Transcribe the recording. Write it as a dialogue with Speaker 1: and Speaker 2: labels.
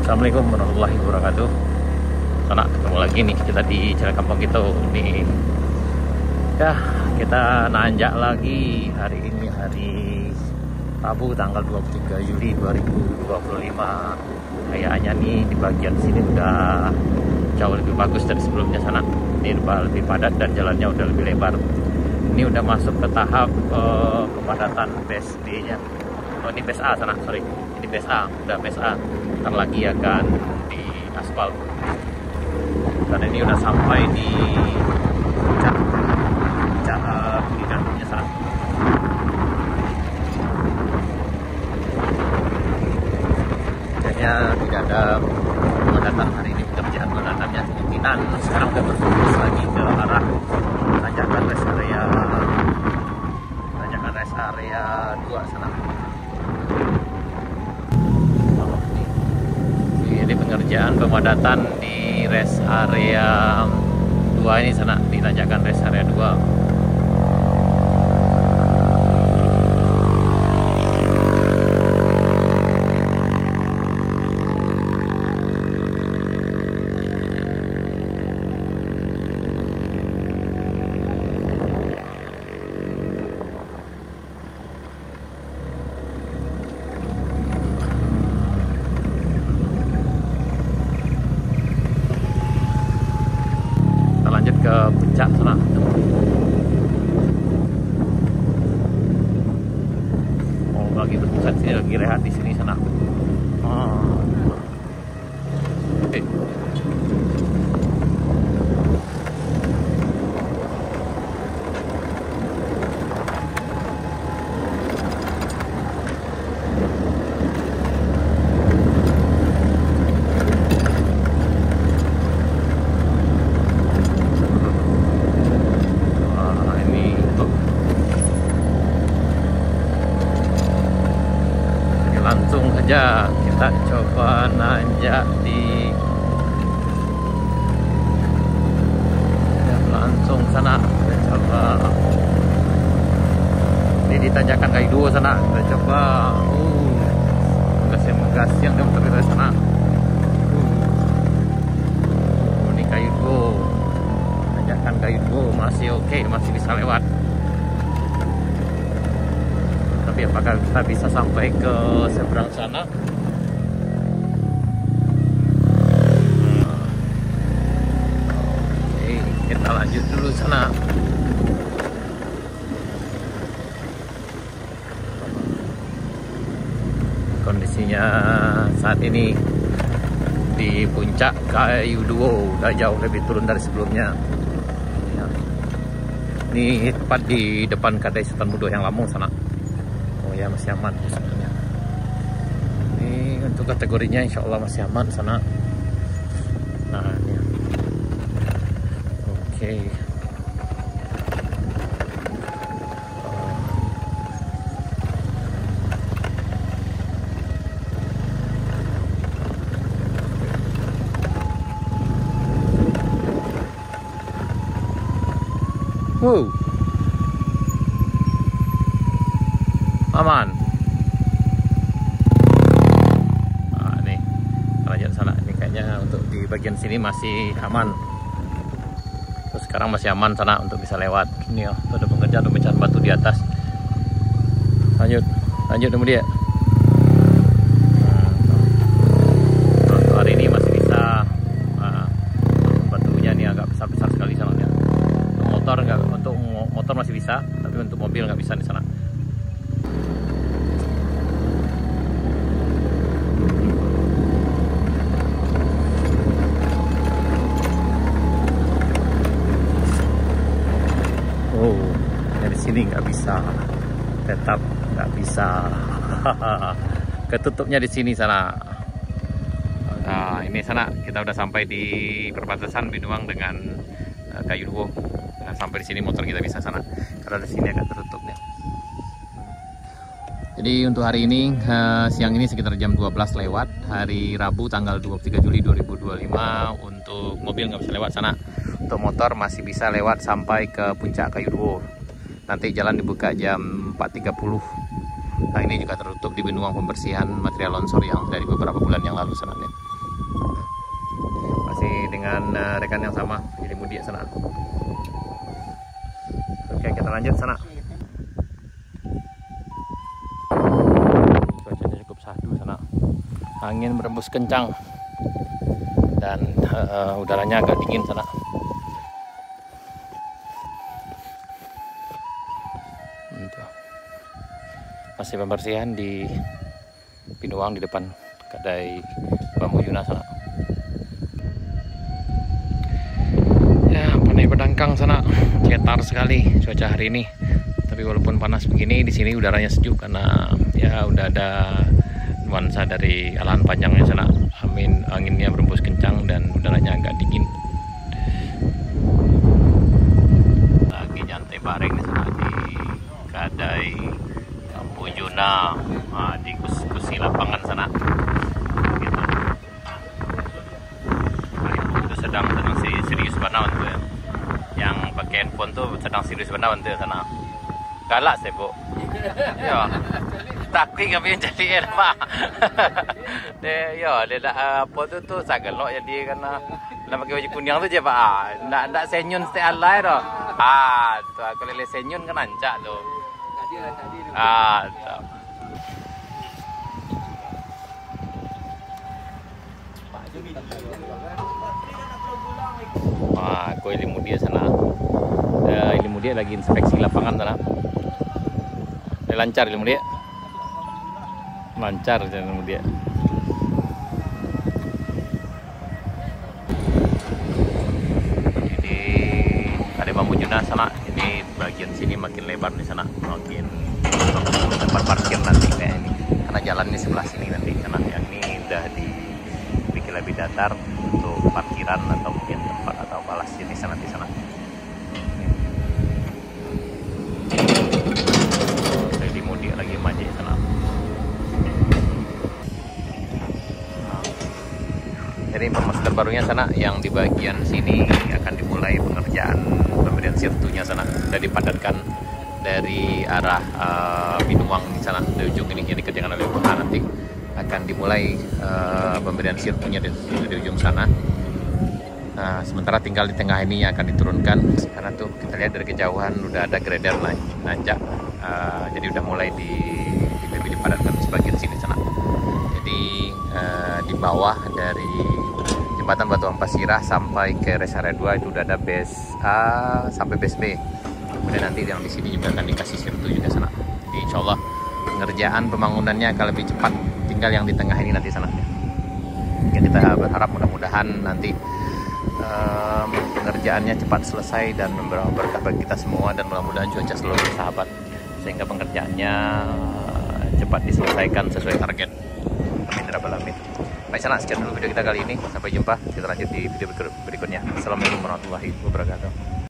Speaker 1: Assalamualaikum warahmatullahi wabarakatuh. Sana ketemu lagi nih kita di Jalan Kampung Gitu nih. Ya, kita nanjak lagi hari ini, hari Rabu tanggal 23 Juli 2025. Kayaknya nih di bagian sini udah jauh lebih bagus dari sebelumnya sana. Ini lebih padat dan jalannya udah lebih lebar. Ini udah masuk ke tahap kepadatan BSD-nya. Oh, ini BSA sana, sorry. Ini BSA, udah BSA. Ntar lagi akan di aspal. Dan ini udah sampai di puncak gigantnya sana. Kayaknya tidak ada pemadatan hari ini, pekerjaan pemadatannya kemungkinan sekarang udah berfokus lagi ke arah tanjakan rest area 2 sana. Ini pengerjaan pemadatan di rest area 2 ini sana, di tanjakan rest area 2. Lanjut ke puncak sana. Oh, lagi berpusat sini, lagi rehat di sini sana. Langsung saja kita coba nanjak di langsung sana. Kita coba ini di tanjakan Kayu sana. Kita coba gas yang muter dari sana. Ini Kayu, tanjakan Kayu masih oke, masih bisa lewat. Tapi apakah kita bisa sampai ke seberang sana? Oke, kita lanjut dulu sana. Kondisinya saat ini di puncak Kayu udah jauh lebih turun dari sebelumnya. Ini tepat di depan Kadai Sultan Budo yang Lampung sana. Ya, masih aman sebenarnya. Ini untuk kategorinya insya Allah masih aman sana. Nah, ini. Oke. Wow. Aman. Nah, nih lanjut sana. Ini kayaknya untuk di bagian sini masih aman. Terus sekarang masih aman sana untuk bisa lewat. Ini ya, ada pengerjaan pemecahan batu di atas. Lanjut dulu dia. Untuk hari ini masih bisa. Batunya ini agak besar sekali sana. Untuk motor masih bisa, tapi untuk mobil nggak bisa di sana. Dari sini nggak bisa, tetap nggak bisa. Ketutupnya di sini sana. Nah, ini sana kita udah sampai di perbatasan Binuang dengan Kayu Duo. Nah, sampai di sini motor kita bisa sana, karena di sini agak tertutupnya. Jadi untuk hari ini siang ini sekitar jam 12 lewat, hari Rabu tanggal 23 Juli 2025. Untuk mobil nggak bisa lewat sana. Untuk motor masih bisa lewat sampai ke puncak Kayu Duo. Nanti jalan dibuka jam 4.30. Nah, ini juga tertutup di Binuang pembersihan material longsor yang dari beberapa bulan yang lalu sana. dengan rekan yang sama jadi mudik sana. Oke, kita lanjut sana. Cuacanya cukup syahdu sana, angin berembus kencang dan udaranya agak dingin sana. Masih pembersihan di Pinuang di depan kedai Bambu Yuna sana. Ya, Panai Pedangkang sana cetar sekali cuaca hari ini. Tapi walaupun panas begini, di sini udaranya sejuk karena ya udah ada nuansa dari alahan panjangnya sana. Anginnya berembus kencang dan udaranya agak dingin. Lagi nyantai bareng di sana di kedai Bambu Yuna, di kursi lapangan sana. Gitu. Itu sedang serius banget tuh ya. Yang pakai handphone tuh sedang serius banget tuh sana. Galak sih bu. Ya. Takui kami jadi apa? Dia dah apa tu sagelok jadi karena nak pakai baju kuning tu je pak. Nak senyun setiap alai dah. Tu aku lele senyun kan ancak tu. Tu. Aku ilmu dia sana. Ilmu dia lagi inspeksi lapangan sana. Lancar ilmu dia. Lancar ilmu dia. Jadi ada Bambu Yuna sana. Ini bagian sini makin lebar di sana, makin tempat parkir nanti kayak ini. Karena jalan ini sebelah sini nanti sana. Yang ini udah dibikin lebih datar untuk parkiran atau mungkin tempat atau balas jenis nanti sana. Jadi mudik lagi maju sana. Jadi informasi terbarunya sana yang di bagian sini akan dimulai pengerjaan pemberian sirtunya sana. Sudah dipadatkan dari arah Pinuang di sana, di ujung ini yang dikerjakan oleh PH nanti akan dimulai pemberian sirtunya di ujung sana. Sementara tinggal di tengah ini yang akan diturunkan karena tuh kita lihat dari kejauhan udah ada grader nanjak, jadi udah mulai lebih dipadatkan sebagian sini sana. Jadi di bawah dari jembatan Batu Ampasirah sampai ke rest area 2 itu udah ada base A sampai base B. Kemudian nanti yang di sini juga akan dikasih sirtu juga sana. Jadi insya Allah pengerjaan pembangunannya akan lebih cepat. Tinggal yang di tengah ini nanti sana. Ya, kita berharap mudah-mudahan nanti pengerjaannya cepat selesai dan membawa berkah bagi kita semua, dan mudah-mudahan cuaca selalu bersahabat sehingga pengerjaannya cepat diselesaikan sesuai target. Amin ya rabbal alamin. Baik sana, sekian dulu video kita kali ini. Sampai jumpa, kita lanjut di video berikutnya. Assalamualaikum warahmatullahi wabarakatuh.